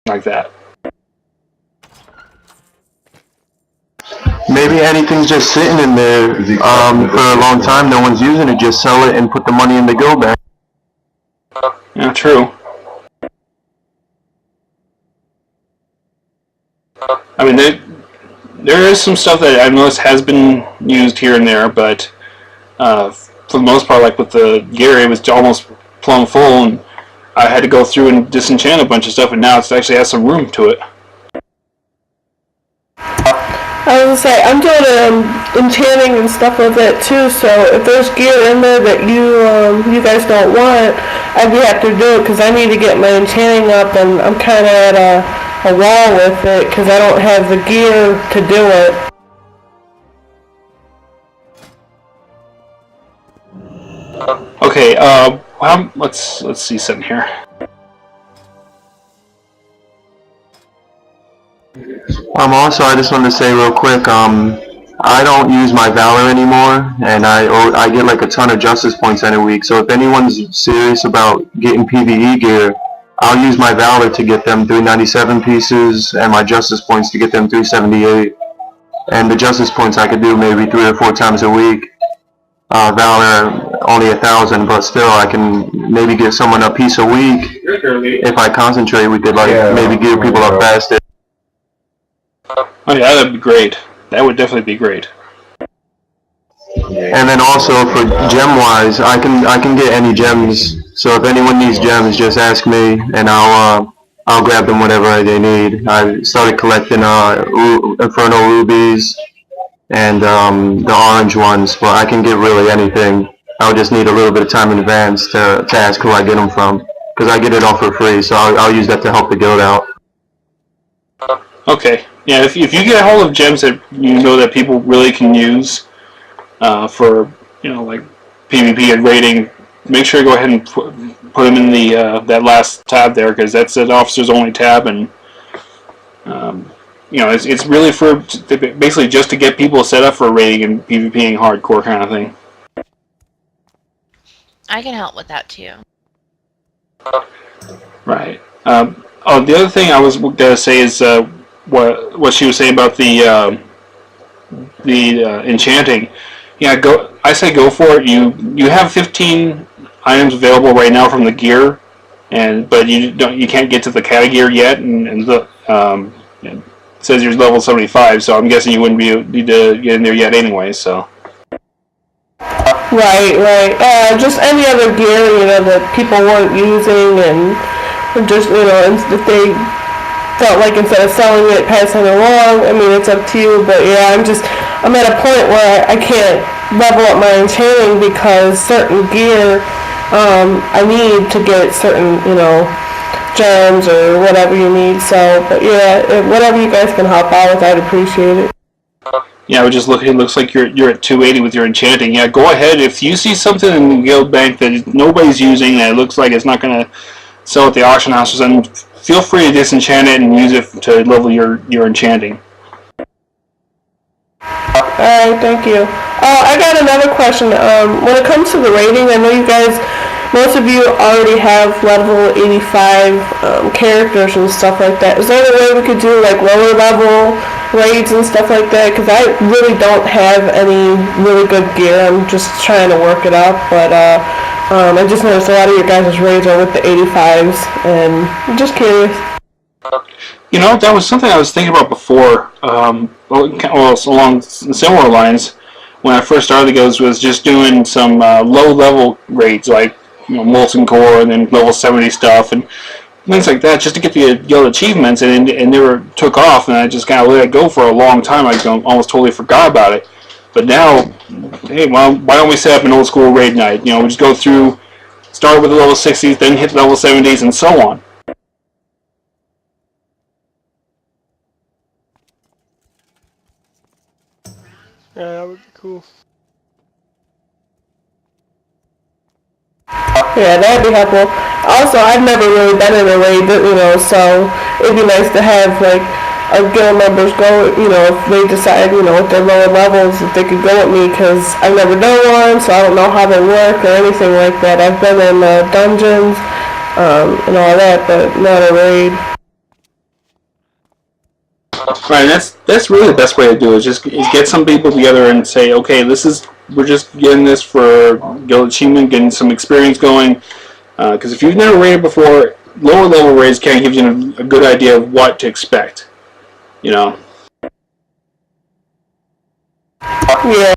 like that. Maybe anything's just sitting in there for a long time, no one's using it, just sell it and put the money in the guild bank. Yeah, true. I mean, there is some stuff that I've noticed has been used here and there, but for the most part, like with the gear, it was almost plumb full, and I had to go through and disenchant a bunch of stuff, and now it actually has some room to it. I was gonna say, I'm doing enchanting and stuff like that too, so if there's gear in there that you guys don't want, I'd be happy to do it, because I need to get my enchanting up, and I'm kind of at a wall with it, because I don't have the gear to do it. Okay, let's see something here. Also, I just wanted to say real quick, I don't use my Valor anymore, and I get like a ton of Justice points every week, so if anyone's serious about getting PvE gear, I'll use my Valor to get them 397 pieces, and my Justice points to get them 378. And the Justice points I could do maybe 3 or 4 times a week. Valor only 1,000, but still I can maybe get someone a piece a week. If I concentrate, we could maybe gear people up faster. Oh yeah, that'd be great. That would definitely be great. And then also for gem-wise, I can get any gems. So if anyone needs gems, just ask me, and I'll grab them whatever they need. I started collecting Infernal Rubies and the orange ones, but I can get really anything. I'll just need a little bit of time in advance to ask who I get them from, because I get it all for free. So I'll use that to help the guild out. Okay. Yeah, if you get a hold of gems that you know that people really can use for, like PvP and raiding, make sure to go ahead and put them in the that last tab there, because that's an officers only tab, and it's really for basically just to get people set up for raiding and PvPing hardcore kind of thing. I can help with that too. Right. The other thing I was gonna say is what she was saying about the enchanting. Yeah, I say go for it. You have 15 items available right now from the gear, but you can't get to the cata gear yet, and it says you're level 75, so I'm guessing you wouldn't need to get in there yet anyway. So. Right. Just any other gear, that people weren't using, and just, if they felt like instead of selling it, passing it along, I mean, it's up to you, but yeah, I'm at a point where I can't level up my enchanting because certain gear, I need to get certain, gems or whatever you need, so, but yeah, whatever you guys can help out with, I'd appreciate it. Yeah, we're just looking. It looks like you're at 280 with your enchanting. Yeah, go ahead. If you see something in the guild bank that nobody's using, that it looks like it's not going to sell at the auction houses, then feel free to disenchant it and use it to level your enchanting. Alright, thank you. I got another question. When it comes to the rating, I know you guys, most of you already have level 85 characters and stuff like that. Is there any way we could do like lower level raids and stuff like that? Because I really don't have any really good gear. I'm just trying to work it up, but I just noticed a lot of your guys' raids are with the 85s, and I'm just curious. That was something I was thinking about before, along similar lines. When I first started the guilds, was just doing some low-level raids, like Molten Core, and then level 70 stuff, and things like that, just to get the guild achievements, and it never took off, and I just kind of let it go for a long time. I almost totally forgot about it. But now, hey, well, why don't we set up an old school raid night? We just go through, start with the level 60s, then hit the level 70s, and so on. Yeah, that would be cool. Yeah, that'd be helpful. Also, I've never really been in a raid, so it'd be nice to have, like, our guild members go, if they decide, with their lower levels, if they could go with me, because I've never done one, so I don't know how they work or anything like that. I've been in dungeons and all that, but not a raid. Right, that's really the best way to do it. Is get some people together and say, okay, we're just getting this for guild achievement, getting some experience going. Because if you've never raided before, lower level raids can give you a good idea of what to expect. You know. Yeah.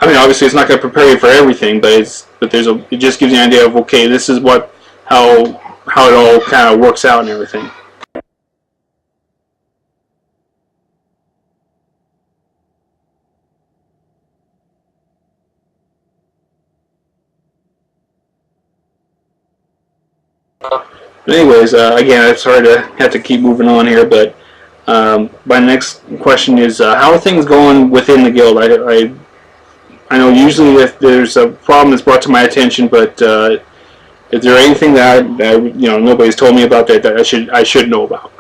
I mean, obviously, it's not going to prepare you for everything, but it just gives you an idea of, okay, this is how it all kind of works out and everything. But anyways, again, I'm sorry to have to keep moving on here, but my next question is, how are things going within the guild? I know usually if there's a problem that's brought to my attention, but is there anything that nobody's told me about that I should know about?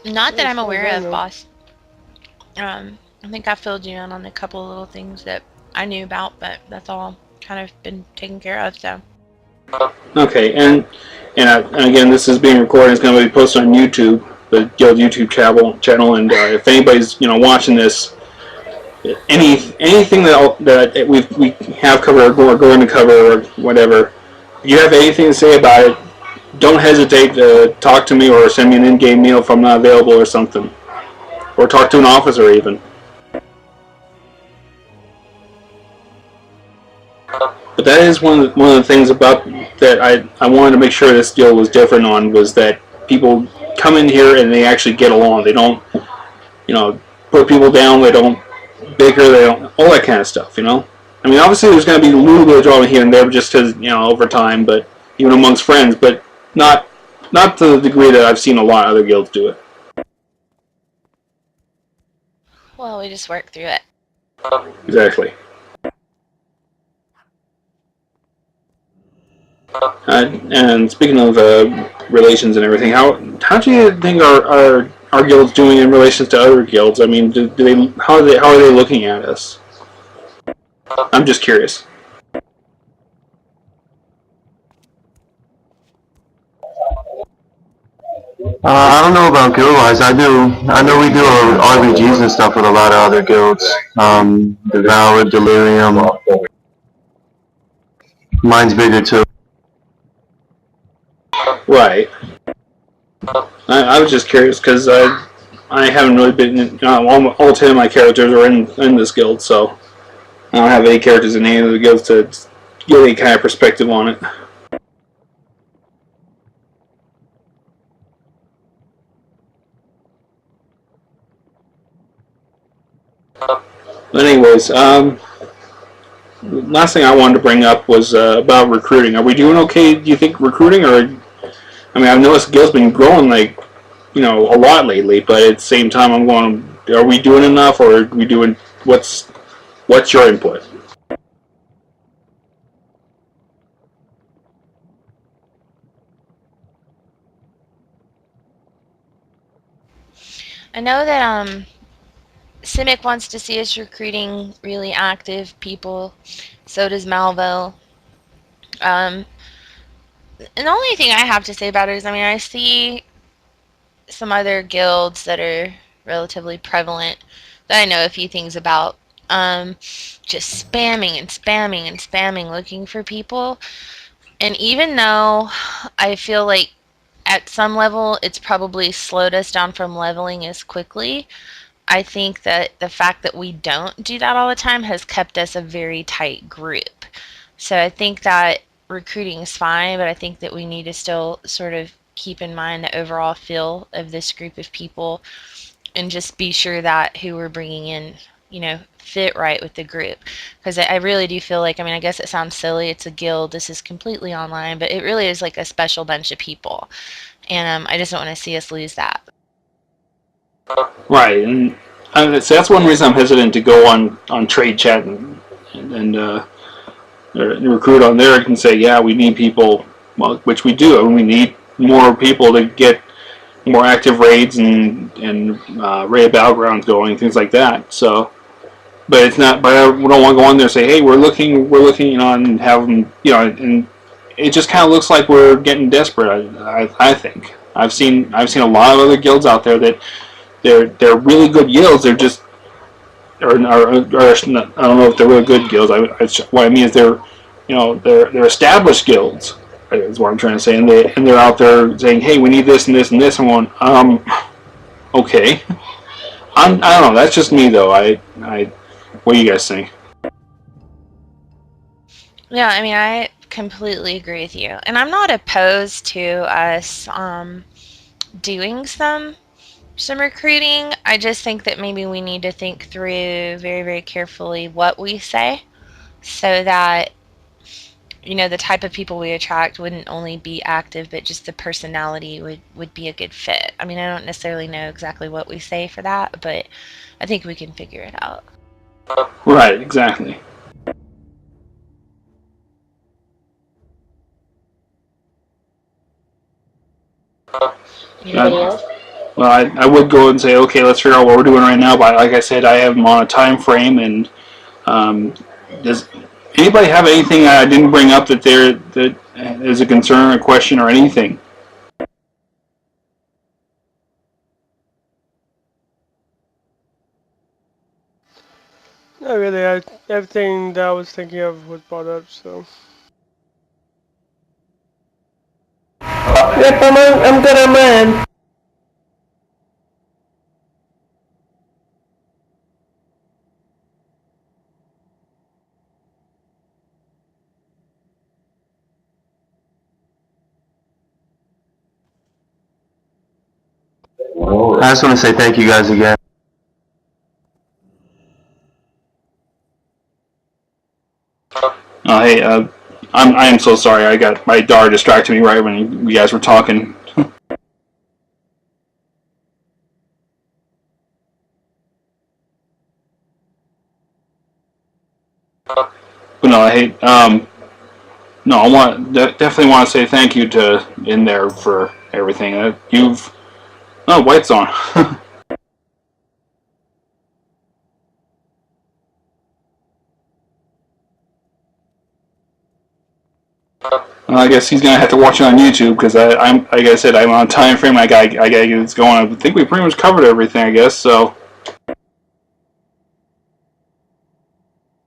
Not that I'm As far as aware I of, know. boss. I think I filled you in on a couple of little things that I knew about, but that's all kind of been taken care of, so. Okay, and again, this is being recorded. It's going to be posted on YouTube, the Guild YouTube channel. And if anybody's watching this, anything that we have covered or going to cover or whatever, if you have anything to say about it, don't hesitate to talk to me or send me an in-game meal if I'm not available or something, or talk to an officer even. But that is one of the things about that I wanted to make sure this deal was different on, was that people come in here and they actually get along. They don't, put people down. They don't bicker. They don't, all that kind of stuff. I mean, obviously there's going to be a little bit of drama here and there, just because over time, but even amongst friends, but not to the degree that I've seen a lot of other guilds do it. Well, we just work through it. Exactly. And speaking of relations and everything, how do you think our guilds doing in relations to other guilds? I mean, how are they looking at us? I'm just curious. I don't know about guild wise. I know we do RBGs and stuff with a lot of other guilds. Devour, Delirium. Mine's bigger too. Right. I was just curious because I haven't really been. All 10 of my characters are in this guild, so I don't have any characters in any of the guilds to get any kind of perspective on it. But anyways, last thing I wanted to bring up was about recruiting. Are we doing okay, do you think, recruiting? Or, I mean, I've noticed the guild's been growing, a lot lately, but at the same time I'm going, are we doing enough, or are we doing, what's your input? I know that, Simic wants to see us recruiting really active people. So does Malvo. And the only thing I have to say about it is, I mean, I see some other guilds that are relatively prevalent that I know a few things about. Just spamming and spamming and spamming looking for people. And even though I feel like at some level it's probably slowed us down from leveling as quickly, I think that the fact that we don't do that all the time has kept us a very tight group. So I think that recruiting is fine, but I think that we need to still sort of keep in mind the overall feel of this group of people and just be sure that who we're bringing in, fit right with the group. Because I really do feel like, I mean, I guess it sounds silly, it's a guild, this is completely online, but it really is like a special bunch of people. And I just don't want to see us lose that. Right, and so that's one reason I'm hesitant to go on trade chat and recruit on there and say, yeah, we need people, well, which we do, and we need more people to get more active raids and raid battlegrounds going, things like that. So, but it's not. But I don't want to go on there and say, "Hey, we're looking," and have them, and it just kind of looks like we're getting desperate. I think I've seen a lot of other guilds out there that they're really good guilds. They're just or I don't know if they're really good guilds. What I mean is they're established guilds. Is what I'm trying to say, and they're out there saying, "Hey, we need this and this and this." I'm going, okay. I don't know. That's just me, though. What do you guys think? Yeah, I mean, I completely agree with you, and I'm not opposed to us doing some recruiting. I just think that maybe we need to think through very, very carefully what we say, so that the type of people we attract wouldn't only be active, but just the personality would be a good fit. I mean, I don't necessarily know exactly what we say for that, but I think we can figure it out. Right, exactly. Anybody else? Well, I would go and say, okay, let's figure out what we're doing right now. But like I said, I have them on a time frame, and does anybody have anything I didn't bring up that is a concern, a question, or anything? Not really. Everything that I was thinking of was brought up, so. Yep, I'm good on mine. I just want to say thank you guys again. Oh, hey, I am so sorry. I got my daughter distracted me right when you guys were talking. But no, hey, no, I definitely want to say thank you to in there for everything. White's on. I guess he's gonna have to watch it on YouTube because I'm like I said, I'm on time frame. I gotta get this going. I think we pretty much covered everything. I guess so.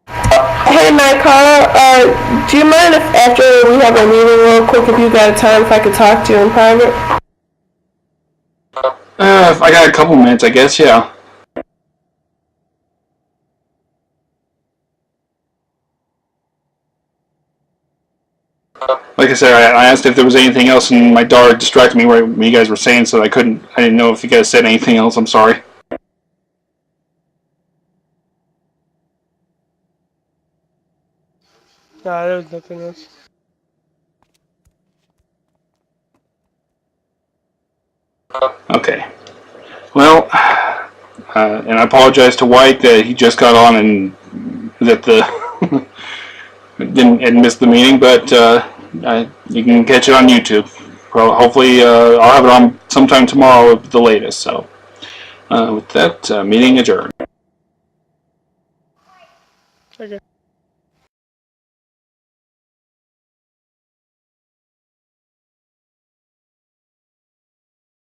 Hey, Carl, do you mind if after we have a meeting real quick, if you got time, if I could talk to you in private? If I got a couple minutes, I guess, yeah. Like I said, I asked if there was anything else, and my daughter distracted me right when you guys were saying, so I didn't know if you guys said anything else. I'm sorry. Nah, there was nothing else. Okay. Well, and I apologize to White that he just got on and that the didn't miss the meeting, but you can catch it on YouTube. Well, hopefully, I'll have it on sometime tomorrow at the latest. So, with that, meeting adjourned. Okay.